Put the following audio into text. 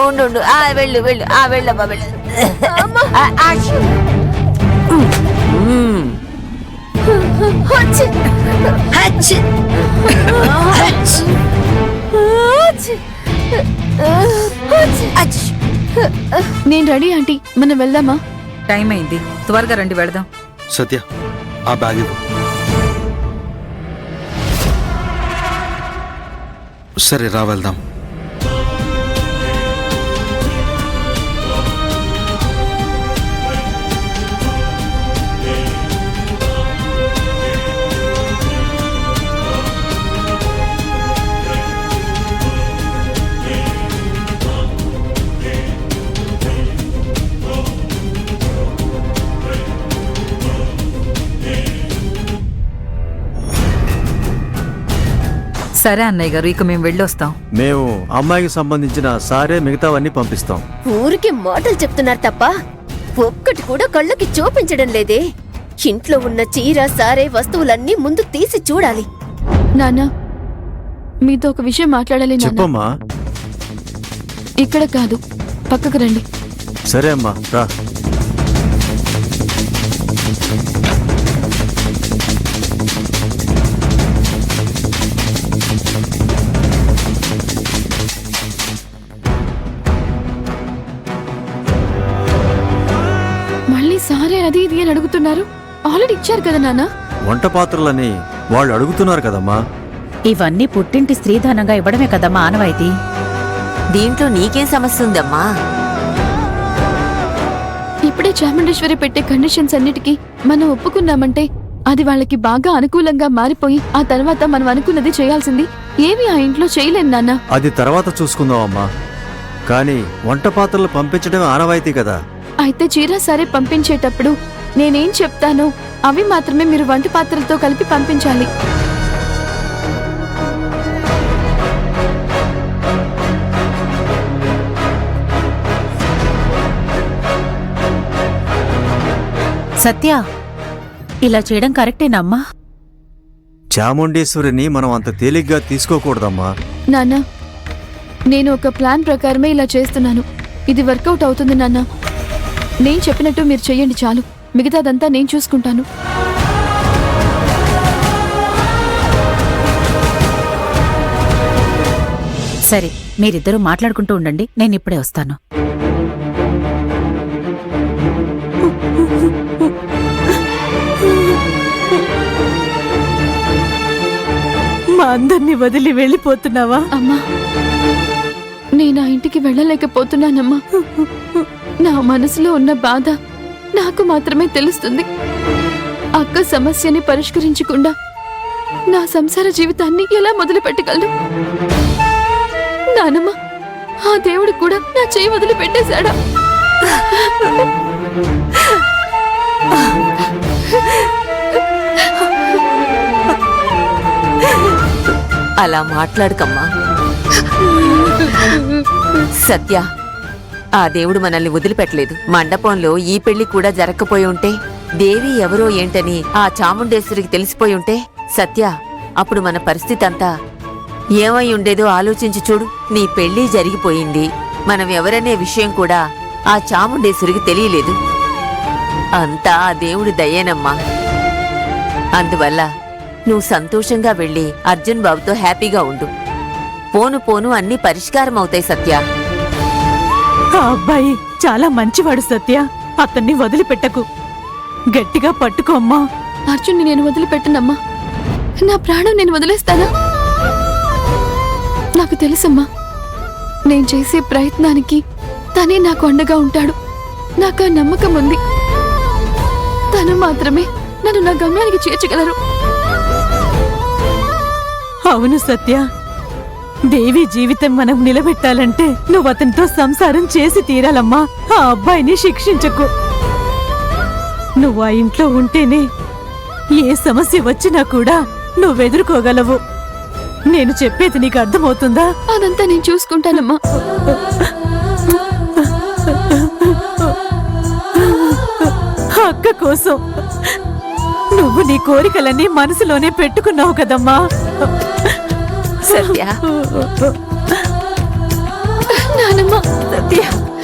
ఉండు ఉండు. వెళ్ళు వెళ్ళు. వెళ్ళమ్మా వెళ్ళు. నేను రెడీ ఆంటీ, మనం వెళ్దామా? టైం అయింది, త్వరగా రండి వెళదాం. సత్య, ఆ బ్యాగ్ ఇవ్వు. సరే రా వెళ్దాం. సరే అన్నయ్య గారు, ఇక మేము వెళ్ళొస్తాం. మేము అమ్మాయికి సంబంధించిన సారే మిగతావన్నీ పంపిస్తాం. ఊరికి మాటలు చెప్తున్నారు తప్ప ఒక్కటి కూడా కళ్ళకి చూపించడం లేదే. ఇంట్లో ఉన్న చీర సారే వస్తువులన్నీ ముందు తీసి చూడాలి. నాన్న, మీతో ఒక విషయం మాట్లాడాలి. చెప్పమ్మా. ఇక్కడ కాదు, పక్కకు రండి. సరే అమ్మా, రా. సారే అది ఇది అని అడుగుతున్నారు. ఆల్రెడీ ఇచ్చారు కదా నాన్న. వంట పాత్రలని వాళ్ళు అడుగుతున్నారు కదమ్మా. ఇవన్నీ పుట్టింటి స్త్రీధనంగా ఇవ్వడమే కదమ్మా ఆనవాయితీ. దీంట్లో నీకేం సమస్య ఉందమ్మా? ఇప్పుడే చాముండేశ్వరి పెట్టే కండిషన్స్ అన్నిటికీ మనం ఒప్పుకున్నామంటే అది వాళ్ళకి బాగా అనుకూలంగా మారిపోయి ఆ తర్వాత మనం అనుకున్నది చేయాల్సింది ఏమి ఆ ఇంట్లో చేయలేం నాన్న. అది తర్వాత చూసుకుందాం అమ్మా. కానీ వంట పాత్రలు పంపించడం ఆనవాయితీ కదా. అయితే చీర సరే పంపించేటప్పుడు నేనేం చెప్తానో అవి మాత్రమే మీరు వంట పాత్రలతో కలిపి పంపించాలి. సత్య, ఇలా చేయడం కరెక్టేనమ్మా? చాముండేశ్వరిని మనం అంత తేలిగ్గా తీసుకోకూడదమ్మా. నాన్న, నేను ఒక ప్లాన్ ప్రకారమే ఇలా చేస్తున్నాను. ఇది వర్కౌట్ అవుతుంది నాన్న. నేను చెప్పినట్టు మీరు చెయ్యండి చాలు. మిగతాదంతా నేను చూసుకుంటాను. సరే, మీరిద్దరూ మాట్లాడుకుంటూ ఉండండి, నేను ఇప్పుడే వస్తాను. మా అందరినీ వదిలి వెళ్ళిపోతున్నావా? అమ్మా, నేను ఆ ఇంటికి వెళ్ళలేకపోతున్నానమ్మా. నా మనసులో ఉన్న బాధ నాకు మాత్రమే తెలుస్తుంది. అక్క సమస్యని పరిష్కరించకుండా నా సంసార జీవితాన్ని ఎలా మొదలు పెట్టగలను? నానమ్మ, ఆ దేవుడు కూడా నా చేయి వదిలి పెట్టేశాడా? అలా మాట్లాడకమ్మా. సత్య, ఆ దేవుడు మనల్ని వదిలిపెట్టలేదు. మండపంలో ఈ పెళ్లి కూడా జరగకపోయి ఉంటే, దేవి ఎవరో ఏంటని ఆ చాముండేశ్వరికి తెలిసిపోయి ఉంటే, సత్య, అప్పుడు మన పరిస్థితి అంతా ఏమై ఉండేదో ఆలోచించి చూడు. నీ పెళ్లి జరిగిపోయింది, మనం ఎవరనే విషయం కూడా ఆ చాముండేశ్వరికి తెలియలేదు. అంతా ఆ దేవుడి దయేనమ్మా. అందువల్ల నువ్వు సంతోషంగా వెళ్ళి అర్జున్ బాబుతో హ్యాపీగా ఉండు. పోను పోను అన్ని పరిష్కారం అవుతాయి సత్య. ఆ అబ్బాయి చాలా మంచివాడు సత్య. అతన్ని వదిలిపెట్టకు, గట్టిగా పట్టుకో అమ్మా. అర్జున్ని నేను వదిలిపెట్టనమ్మా. నా ప్రాణం నేను వదిలేస్తానా? నాకు తెలుసమ్మా, నేను చేసే ప్రయత్నానికి తనే నాకు అండగా ఉంటాడు. నాకు ఆ నమ్మకం ఉంది. తను మాత్రమే నన్ను నా గమ్యానికి చేర్చగలరు. అవును సత్య, దేవి జీవితం మనం నిలబెట్టాలంటే నువ్వు అతనితో సంసారం చేసి తీరాలమ్మా. ఆ అబ్బాయిని శిక్షించకు. నువ్వు ఆ ఇంట్లో ఉంటేనే ఏ సమస్య వచ్చినా కూడా నువ్వెదుర్కోగలవు. నేను చెప్పేది నీకు అర్థమవుతుందా? అదంతా నేను చూసుకుంటానమ్మా. అక్క కోసం నువ్వు నీ కోరికలన్నీ మనసులోనే పెట్టుకున్నావు సత్య, నానమ్మ, సత్య